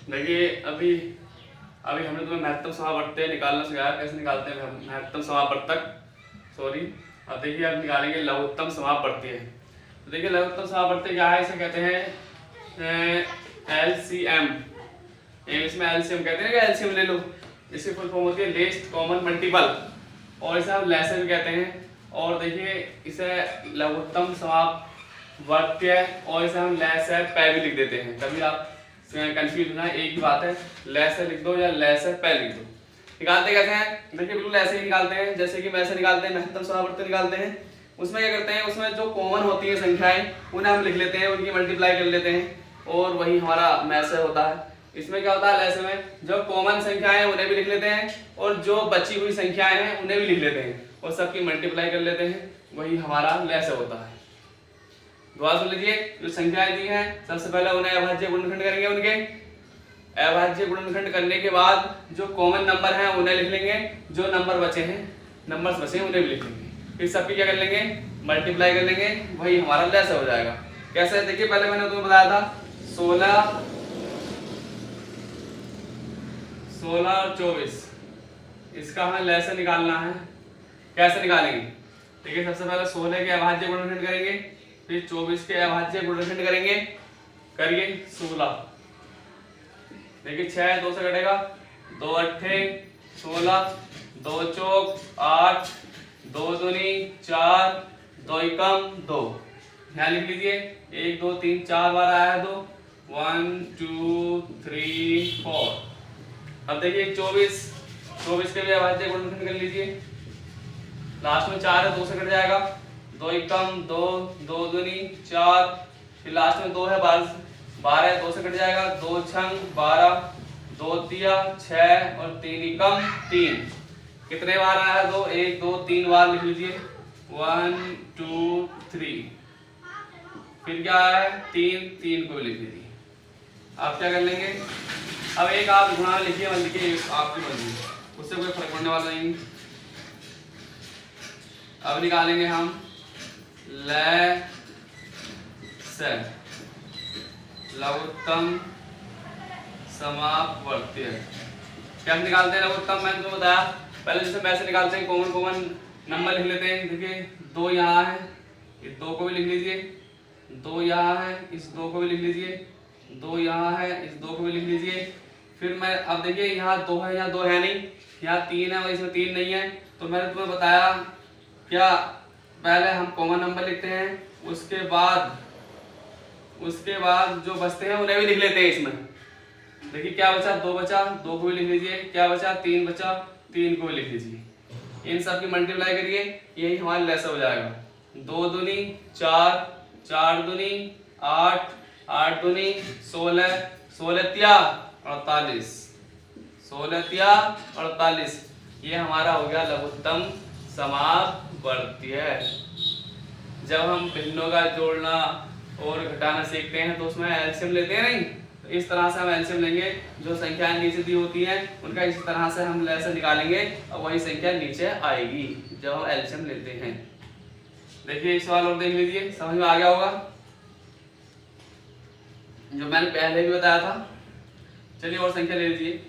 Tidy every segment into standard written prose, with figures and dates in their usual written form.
देखिए अभी अभी हमने तुम्हें महत्तम समावर्त निकालना सिखाया, कैसे निकालते हैं महत्तम समावर्तक, सॉरी। अब देखिए अब निकालेंगे लघुत्तम समावर्ती है। तो देखिए लघुत्तम समावर्ती क्या है, इसे कहते हैं LCM। इंग्लिश में LCM कहते हैं कि LCM ले लो, इसकी फुल फॉर्म होती है लीस्ट कॉमन मल्टीपल, और इसे हम लेसर भी कहते हैं। और देखिए इसे लघुत्तम समावर्त्य और इसे हम लेसर पै भी लिख देते हैं। कभी आप कंफ्यूज ना, एक ही बात है, लेसर लिख दो या लेसर पै लिख दो। निकालते कैसे हैं, देखिए बिल्कुल ऐसे ही निकालते हैं जैसे कि वैसे निकालते हैं, महत्तम समावर्त निकालते हैं। उसमें क्या करते हैं, उसमें जो कॉमन होती है संख्याएं उन्हें हम लिख लेते हैं, उनकी मल्टीप्लाई कर लेते हैं, और वही हमारा मैसेज होता है। इसमें क्या होता है, लेसर में जो कॉमन संख्याएं हैं उन्हें भी लिख लेते हैं, और जो बची हुई संख्याएं हैं उन्हें भी लिख लेते हैं, और सबकी मल्टीप्लाई कर लेते हैं, वही हमारा लेसर होता है। दोबारा सुन लीजिए, जो संख्याएं दी हैं सबसे पहले उन्हें अभाज्य गुणनखंड करेंगे, उनके अभाज्य गुणनखंड करने के बाद जो कॉमन नंबर हैं उन्हें लिख लेंगे, जो नंबर बचे हैं नंबर्स बचे हैं उन्हें भी लिख लेंगे, फिर सबकी क्या कर लेंगे, मल्टीप्लाई कर लेंगे, वही हमारा लेसर हो जाएगा। कैसे, देखिए पहले मैंने तुम्हें बताया था 16 और 24, इसका हमें लेसर निकालना है। कैसे निकालेंगे, देखिए सबसे पहले 16 के अभाज्य गुणनखंड करेंगे, फिर 24 के अभाज्य गुणनखंड करेंगे, करिए 16। देखिए 6 2 से कटेगा, 2 अट्ठे 16, 2 चौक 8, 2 दूनी 4, 2 एकम 2। यहाँ लिख लीजिए 1 2 3 4 बार आया है 2, 1 2 3 4। अब देखिए 24 के भी अभाज्य गुणनखंड कर लीजिए, लास्ट में 4 है 2 से कट जाएगा, 2 एकम 2, 2 दूनी 4, फिर लास्ट में 2 है 12 2 से कट जाएगा, 2 छंग 12, 2 तिया 6 और 3 एकम 3। कितने बार आया है 2, 1 2 3 बार लिख लीजिए, 1 2 3। फिर क्या आया है 3 को लिख लीजिए। आप क्या कर लेंगे, अब एक आप गुणा लिखिए, मत लिखिए, आप भी बन लीजिए, उससे कोई फर्क पड़ने वाला नहीं। अब निकालेंगे हम लेसर, लघुत्तम समावर्ती। कैसे निकालते हैं लघुत्तम, मैंने तुमको बताया पहले, जैसे वैसे निकालते हैं, कॉमन नंबर लिख लेते हैं। देखिए 2 यहाँ है, इस 2 को भी लिख लीजिए, 2 यहाँ है, इस 2 को भी लिख लीजिए, 2 यहाँ है, इस 2 को भी लिख लीजिए। फिर मैं अब देखिए यहाँ 2 है, यहाँ 2 है नहीं, यहाँ 3 है और इसमें 3 नहीं है, तो मैंने तुम्हें बताया क्या, पहले हम कॉमन नंबर लिखते हैं, उसके बाद जो बचते हैं उन्हें भी लिख लेते हैं। इसमें देखिए क्या बचा, 2 बचा, 2 को भी लिख लीजिए, क्या बचा 3 बचा, 3 को भी लिख लीजिए। इन सब की मल्टीप्लाई करिए, यही हमारा लेसर हो जाएगा। 2 दूनी 4, 4 दूनी 8, 8 दूनी 16, 16 तिया 48, 16 तिया 48। ये हमारा हो गया लघुत्तम समावर्ती है। जब हम भिन्नों का जोड़ना और घटाना सीखते हैं तो उसमें एलसीएम लेते हैं नहीं, तो इस तरह से हम एलसीएम लेंगे, जो संख्याएं नीचे दी होती हैं उनका इस तरह से हम लेसर निकालेंगे और वही संख्या नीचे आएगी जब हम एलसीएम लेते हैं। देखिए एक सवाल और देख लीजिए, समझ में आ गया होगा, जो मैंने पहले भी बताया था। चलिए और संख्या ले लीजिए,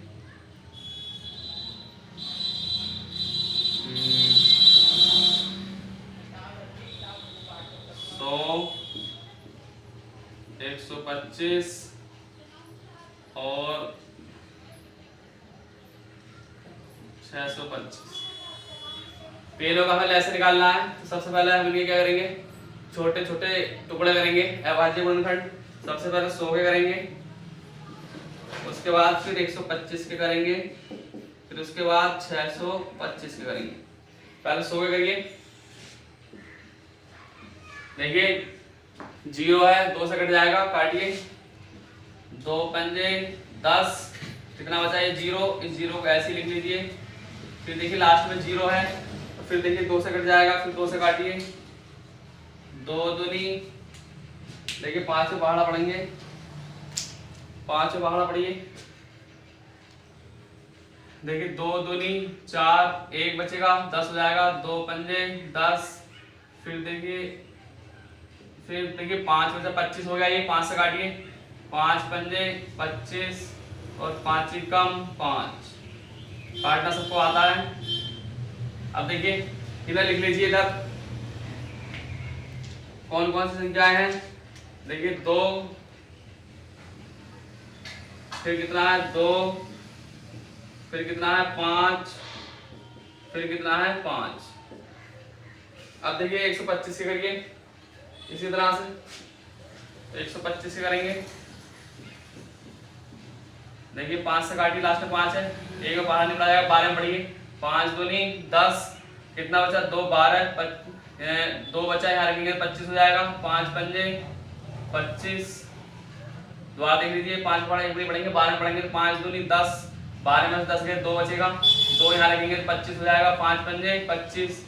125 और 625। पेड़ों का हमें लेसर निकालना है, तो सबसे पहले हम इनके क्या करेंगे, छोटे छोटे टुकड़े करेंगे, अभाज्य गुणनखंड। सबसे पहले 100 के करेंगे, उसके बाद फिर 125 के करेंगे, फिर उसके बाद 625 के करेंगे। पहले 100 के करिए, देखिए 0 है, 2 से कट जाएगा, काटिए, 2 पंजे 10, कितना बचा ये 0, इस 0 को ऐसे लिख लीजिए। फिर देखिए लास्ट में 0 है, तो फिर देखिए 2 से कट जाएगा, फिर 2 से काटिए, 2 दूनी, देखिए 5 से पहाड़ा पढ़ेंगे, 5 से पहाड़ा पढ़िए, देखिए 2 दूनी 4, 1 बचेगा, 10 हो जाएगा, 2 पंजे 10, फिर देखिए 5 में से 25 हो गया, ये 5 से काटिए, 5 पंजे 25, और 5 एकम 5। काटना सबको आता है। अब देखिए इधर लिख लीजिए, इधर कौन कौन सी संख्याएं हैं। देखिए 2, फिर कितना है 2, फिर कितना है 5, फिर कितना है 5। अब देखिए 125 से करिए इसी तरह से 125 से करेंगे। देखिए 5 से काटिए, लास्ट में 5 है, एक बाहर निकला जाएगा, 12 में पढ़िए। 5 दूनी 10, कितना बचा 2 12, 2 बचा यहाँ रखेंगे 25 हो जाएगा। 5 पंजे 25, दोबारा देख लीजिए 5 पढ़ेंगे 12 में पढ़ेंगे तो 5 दूनी 10, 12 में से 10 गए 2 बचेगा, 2 यहाँ रखेंगे तो 25 हो जाएगा। 5 पंजे 25,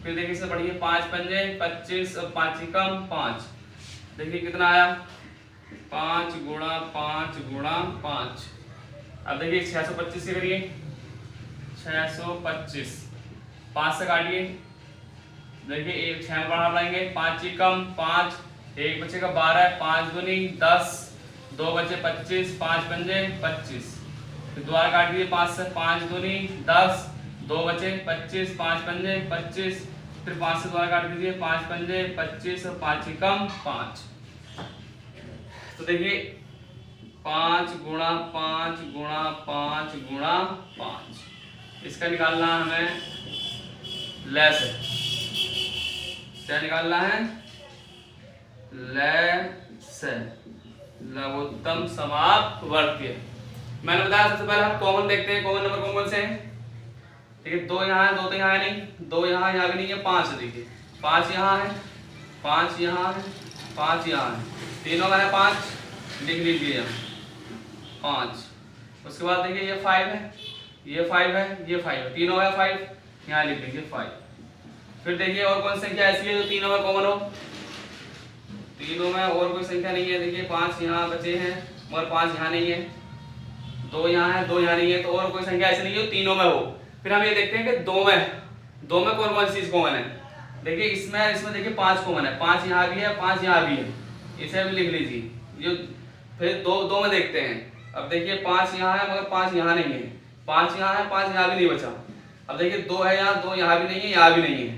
फिर देखिए इसे पढ़िए 5 पंजे 25 और 5 एकम 5। देखिए कितना आया 5 गुणा 5 गुणा 5। अब देखिए 625 से करिए 625, 5 से काटिए। देखिए एक 6 में बढ़ा बढ़ाएंगे 5 एकम 5, एक बचेगा 12, 5 दूनी 10, 2 बचे 25, 5 पंजे 25, फिर दोबारा काट दिए 5 से, 5 दूनी 10, 2 बचे 25, 5 पंजे 25, फिर 5 से दोबारा काट दीजिए 5 पंजे 25 और 5 एकम 5। तो देखिए 5 गुणा 5 गुणा 5 गुणा 5, इसका निकालना हमें लैस है। क्या निकालना है? लैस, लघुत्तम समापवर्तीय। मैंने बताया सबसे पहले हम कॉमन देखते हैं, कॉमन नंबर कौन से हैं। ठीक है, 2 यहाँ है, 2 तो यहाँ है नहीं, 2 यहाँ यहाँ भी नहीं है, 5 है। देखिए 5 यहाँ है, 5 यहाँ है, 5 यहाँ है, तीनों में है 5, लिख लीजिए यहाँ 5। उसके बाद देखिए ये 5 है, ये 5 है, ये 5 है, तीनों है 5, यहाँ लिख लीजिए 5। फिर देखिए और कौन सी संख्या ऐसी है जो तीनों में कॉमन हो। तीनों में और कोई संख्या नहीं है। देखिए 5 यहाँ बचे हैं और 5 यहाँ नहीं है, 2 यहाँ है, 2 यहाँ नहीं है, तो और कोई संख्या ऐसी नहीं है जो तीनों में हो। फिर हम ये देखते हैं कि दो में कौन कौन सी चीज कॉमन है। देखिए इसमें देखिए 5 कॉमन है, 5 यहाँ भी है, 5 यहाँ भी है, इसे भी लिख लीजिए। जो फिर दो में देखते हैं। अब देखिए 5 यहाँ है मगर 5 यहाँ नहीं है, 5 यहाँ है, 5 यहाँ भी नहीं बचा। अब देखिए 2 है यहाँ, 2 यहाँ भी नहीं है, यहाँ भी नहीं है,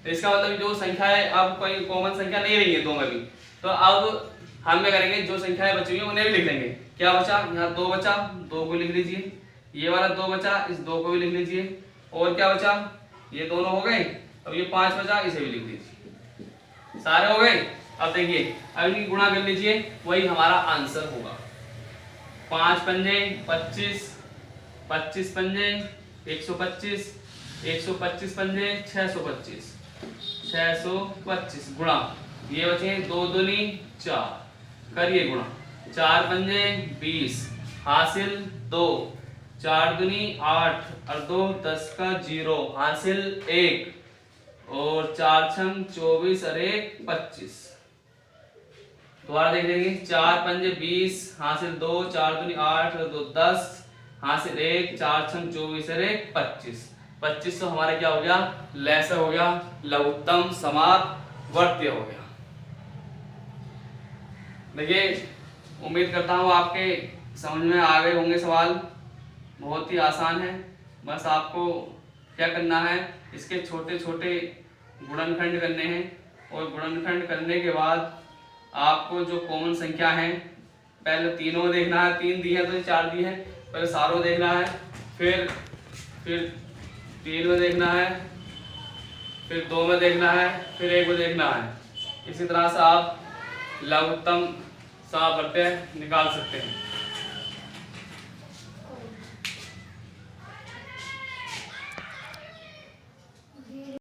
तो इसका मतलब जो संख्या है अब कोई कॉमन संख्या नहीं रही है 2 में भी। तो अब हम क्या करेंगे, जो संख्याएं बची हुई है उन्हें भी लिख लेंगे। क्या बचा, यहाँ 2 बचा, 2 को लिख लीजिए, ये वाला 2 बचा, इस 2 को भी लिख लीजिए, और क्या बचा, ये दोनों हो गए। अब ये 5 बचा, इसे भी लिख लीजिए, सारे हो गए। अब देखिए अब इनकी गुणा कर लीजिए, वही हमारा आंसर होगा। 5 पंजे 25, 25 पंजे 125, 125 पंजे 625, 625 गुणा ये बचे 2 दूनी 4, करिए गुणा। 4 पंजे 20, हासिल 2, 4 दूनी 8 और 2 10 का 0, हासिल 1, और 4 छंग 24 और 1 25। दोबारा देख लेंगे, 4 पंजे 20, हासिल 2, 4 दूनी 8 और 2 10, हासिल 1, 4 छंग 24 और 1 25। 25 तो हमारा क्या हो गया, लैस हो गया, लघुत्तम समापवर्तीय हो गया। देखिए उम्मीद करता हूँ आपके समझ में आ गए होंगे सवाल। बहुत ही आसान है, बस आपको क्या करना है, इसके छोटे छोटे गुणनखंड करने हैं, और गुणनखंड करने के बाद आपको जो कॉमन संख्या है, पहले तीनों में देखना है, 3 दी है तो 4 दी है, पहले सारों देखना है, फिर 3 में देखना है, फिर 2 में देखना है, फिर 1 में देखना है। इसी तरह से आप लघुत्तम समापवर्तीय निकाल सकते हैं।